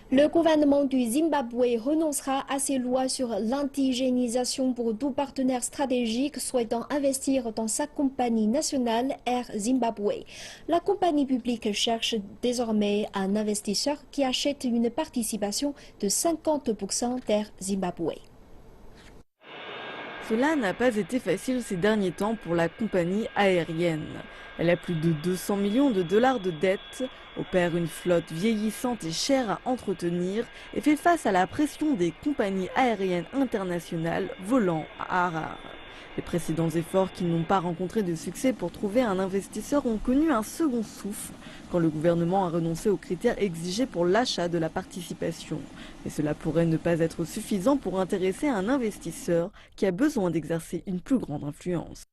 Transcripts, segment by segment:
Le gouvernement du Zimbabwe renoncera à ses lois sur l'indigénisation pour tout partenaire stratégique souhaitant investir dans sa compagnie nationale Air Zimbabwe. La compagnie publique cherche désormais un investisseur qui achète une participation de 50% d'Air Zimbabwe. Cela n'a pas été facile ces derniers temps pour la compagnie aérienne. Elle a plus de 200 millions de dollars de dettes, opère une flotte vieillissante et chère à entretenir et fait face à la pression des compagnies aériennes internationales volant à Harare. Les précédents efforts qui n'ont pas rencontré de succès pour trouver un investisseur ont connu un second souffle quand le gouvernement a renoncé aux critères exigés pour l'achat de la participation. Mais cela pourrait ne pas être suffisant pour intéresser un investisseur qui a besoin d'exercer une plus grande influence.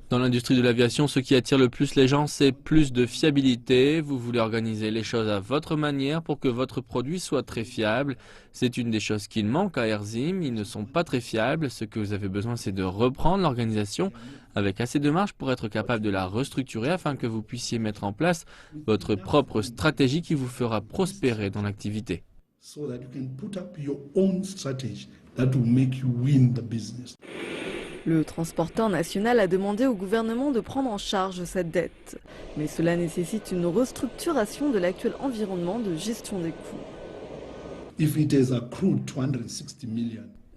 Dans l'industrie de l'aviation, ce qui attire le plus les gens, c'est plus de fiabilité. Vous voulez organiser les choses à votre manière pour que votre produit soit très fiable. C'est une des choses qui manque à AirZim. Ils ne sont pas très fiables. Ce que vous avez besoin, c'est de reprendre l'organisation avec assez de marge pour être capable de la restructurer afin que vous puissiez mettre en place votre propre stratégie qui vous fera prospérer dans l'activité. Le transporteur national a demandé au gouvernement de prendre en charge cette dette. Mais cela nécessite une restructuration de l'actuel environnement de gestion des coûts.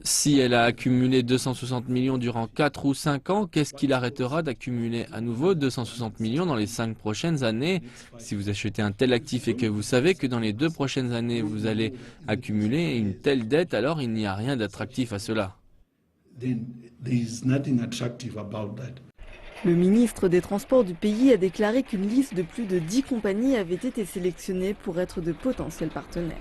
Si elle a accumulé 260 millions durant 4 ou 5 ans, qu'est-ce qui l'arrêtera d'accumuler à nouveau 260 millions dans les 5 prochaines années? Si vous achetez un tel actif et que vous savez que dans les 2 prochaines années, vous allez accumuler une telle dette, alors il n'y a rien d'attractif à cela. Le ministre des Transports du pays a déclaré qu'une liste de plus de 10 compagnies avait été sélectionnée pour être de potentiels partenaires.